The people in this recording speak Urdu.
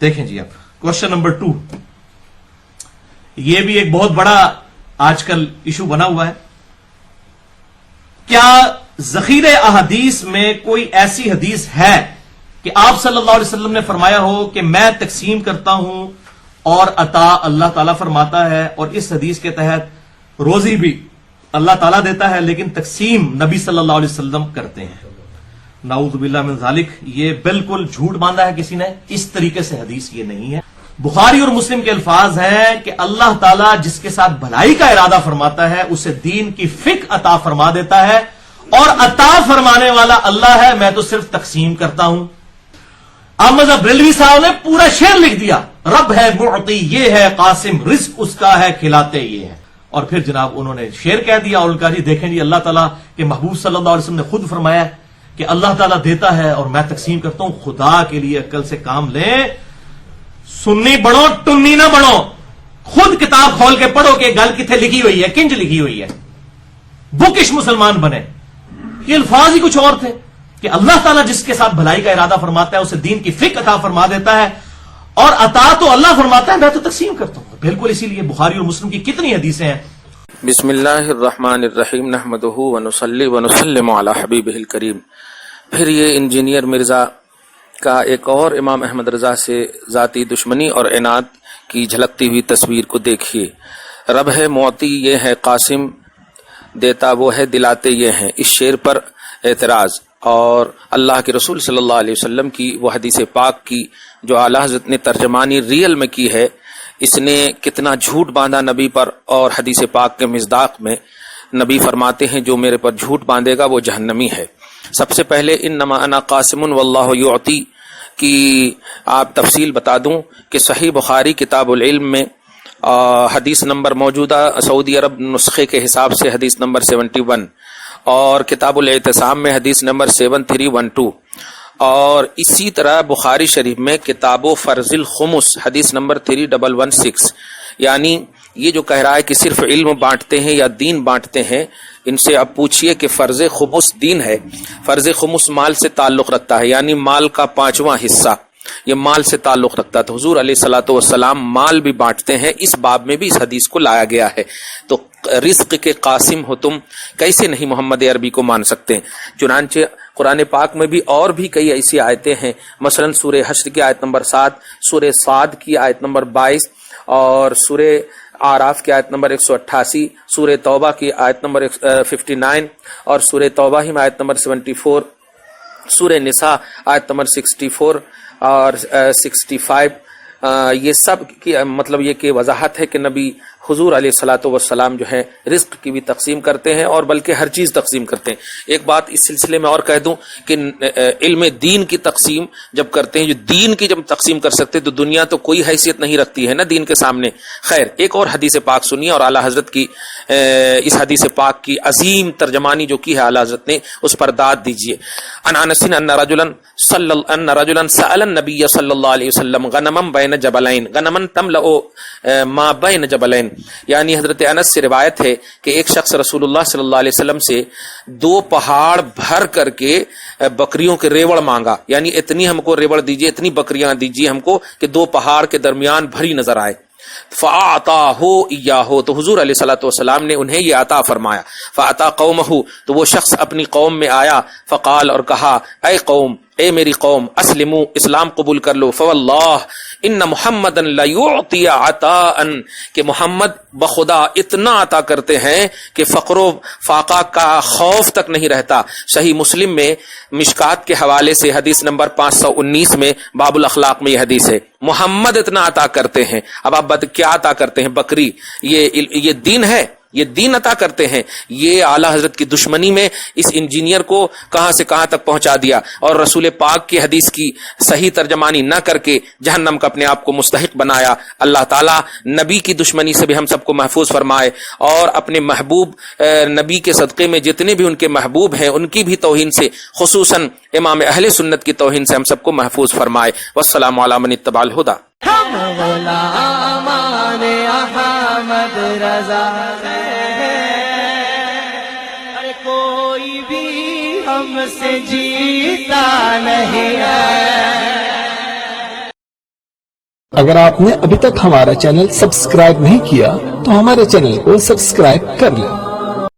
دیکھیں جی اب کوشچن نمبر 2، یہ بھی ایک بہت بڑا آج کل ایشو بنا ہوا ہے. کیا ذخیرہ احادیث میں کوئی ایسی حدیث ہے کہ آپ صلی اللہ علیہ وسلم نے فرمایا ہو کہ میں تقسیم کرتا ہوں اور عطا اللہ تعالیٰ فرماتا ہے، اور اس حدیث کے تحت روزی بھی اللہ تعالیٰ دیتا ہے لیکن تقسیم نبی صلی اللہ علیہ وسلم کرتے ہیں؟ نعوذ باللہ من ذالک، یہ بالکل جھوٹ باندھا ہے کسی نے، اس طریقے سے حدیث یہ نہیں ہے. بخاری اور مسلم کے الفاظ ہیں کہ اللہ تعالیٰ جس کے ساتھ بھلائی کا ارادہ فرماتا ہے اسے دین کی فقہ عطا فرما دیتا ہے، اور عطا فرمانے والا اللہ ہے، میں تو صرف تقسیم کرتا ہوں. احمد بریلوی صاحب نے پورا شعر لکھ دیا، رب ہے معطی یہ ہے قاسم، رزق اس کا ہے کھلاتے یہ ہے. اور پھر جناب انہوں نے شعر کہہ دیا، اور کہا جی دیکھیں جی اللہ تعالیٰ کے محبوب صلی اللہ علیہ وسلم نے خود فرمایا کہ اللہ تعالیٰ دیتا ہے اور میں تقسیم کرتا ہوں. خدا کے لیے عقل سے کام لیں، سنی بڑھو ٹنی نہ بڑھو، خود کتاب کھول کے پڑھو کہ گل کتنے لکھی ہوئی ہے، کنج لکھی ہوئی ہے، بکش مسلمان بنے. یہ الفاظ ہی کچھ اور تھے کہ اللہ تعالیٰ جس کے ساتھ بھلائی کا ارادہ فرماتا ہے اسے دین کی فقہ عطا فرما دیتا ہے، اور عطا تو اللہ فرماتا ہے، میں تو تقسیم کرتا ہوں. بالکل اسی لیے بخاری اور مسلم کی کتنی حدیثیں ہیں. بسم اللہ الرحمن الرحیم، نحمدہ ونصلی ونسلم علی حبیبہ الکریم. پھر یہ انجینئر مرزا کا ایک اور امام احمد رضا سے ذاتی دشمنی اور عناد کی جھلکتی ہوئی تصویر کو دیکھیے. رب ہے معطی یہ ہے قاسم، دیتا وہ ہے دلاتے یہ ہیں. اس شعر پر اعتراض اور اللہ کے رسول صلی اللہ علیہ وسلم کی وہ حدیث پاک کی جو اعلیٰ حضرت نے ترجمانی ریل میں کی ہے، اس نے کتنا جھوٹ باندھا نبی پر. اور حدیث پاک کے مصداق میں نبی فرماتے ہیں جو میرے پر جھوٹ باندھے گا وہ جہنمی ہے. سب سے پہلے انما انا قاسم واللہ یعطی کی آپ تفصیل بتا دوں کہ صحیح بخاری کتاب العلم میں حدیث نمبر موجودہ سعودی عرب نسخے کے حساب سے حدیث نمبر 71، اور کتاب الاعتصام میں حدیث نمبر 7312، اور اسی طرح بخاری شریف میں کتاب و فرض الخمس حدیث نمبر 3116. یعنی یہ جو کہہ رہا ہے کہ صرف علم بانٹتے ہیں یا دین بانٹتے ہیں، ان سے اب پوچھئے کہ فرض خمس دین ہے، فرض خمس مال سے تعلق رکھتا ہے، یعنی مال کا 5واں حصہ یہ مال سے تعلق رکھتا ہے. تو حضور علیہ الصلوۃ والسلام مال بھی بانٹتے ہیں، اس باب میں بھی اس حدیث کو لایا گیا ہے. تو رزق کے قاسم ہو تم، کیسے نہیں محمد عربی کو مان سکتے ہیں؟ چنانچہ قرآن پاک میں بھی اور بھی کئی ایسی آیتیں ہیں، مثلا سورہ حشر کی آیت نمبر 7، سورہ صاد کی آیت نمبر 22، اور سورہ آراف کی آیت نمبر 188، سورہ توبہ کی آیت نمبر 59، اور سورہ توبہ ہی میں آیت نمبر 74، سورہ نساء آیت نمبر 64 اور 65. یہ سب کی مطلب یہ کہ وضاحت ہے کہ نبی حضور علیہ الصلوۃ والسلام جو ہے رزق کی بھی تقسیم کرتے ہیں، اور بلکہ ہر چیز تقسیم کرتے ہیں. ایک بات اس سلسلے میں اور کہہ دوں کہ علم دین کی تقسیم جب کرتے ہیں، جو دین کی جب تقسیم کر سکتے تو دنیا تو کوئی حیثیت نہیں رکھتی ہے نا دین کے سامنے. خیر، ایک اور حدیث پاک سنیے، اور اعلیٰ حضرت کی اس حدیث پاک کی عظیم ترجمانی جو کی ہے اعلیٰ حضرت نے، اس پر داد دیجیے. ان انس ان رجلا سأل النبی صلی اللہ علیہ وسلم غنما بین جبلین، غنما تملأ ما بین جبلین. یعنی حضرت انس سے روایت ہے کہ ایک شخص رسول اللہ صلی اللہ علیہ وسلم سے 2 پہاڑ بھر کر کے بکریوں کے ریوڑ مانگا، یعنی اتنی ہم کو ریوڑ دیجیے، اتنی بکریاں دیجیے ہم کو کہ 2 پہاڑ کے درمیان بھری نظر آئے. فَأَعْطَاهُ إِيَّاهُ، تو حضور علیہ الصلوۃ والسلام نے انہیں یہ عطا فرمایا. فَأَتَى قَوْمَهُ، تو وہ شخص اپنی قوم میں آیا، فقال، اور کہا، اے قوم، اے میری قوم، اسلموا، اسلام قبول کر لو. فواللہ ان محمد لیعطی عطاء، کہ محمد بخدا اتنا عطا کرتے ہیں کہ فقر و فاقہ کا خوف تک نہیں رہتا. صحیح مسلم میں مشکات کے حوالے سے حدیث نمبر 519 میں باب الاخلاق میں یہ حدیث ہے، محمد اتنا عطا کرتے ہیں. اب آپ کیا عطا کرتے ہیں؟ بکری. یہ دین ہے، یہ دین عطا کرتے ہیں. یہ اعلیٰ حضرت کی دشمنی میں اس انجینئر کو کہاں سے کہاں تک پہنچا دیا، اور رسول پاک کی حدیث کی صحیح ترجمانی نہ کر کے جہنم کا اپنے آپ کو مستحق بنایا. اللہ تعالیٰ نبی کی دشمنی سے بھی ہم سب کو محفوظ فرمائے، اور اپنے محبوب نبی کے صدقے میں جتنے بھی ان کے محبوب ہیں ان کی بھی توہین سے، خصوصاً امام اہل سنت کی توہین سے ہم سب کو محفوظ فرمائے. والسلام علی من اتبع الہدی. احمد رضا کوئی بھی ہم سے جیتا نہیں ہے. اگر آپ نے ابھی تک ہمارا چینل سبسکرائب نہیں کیا تو ہمارے چینل کو سبسکرائب کر لیں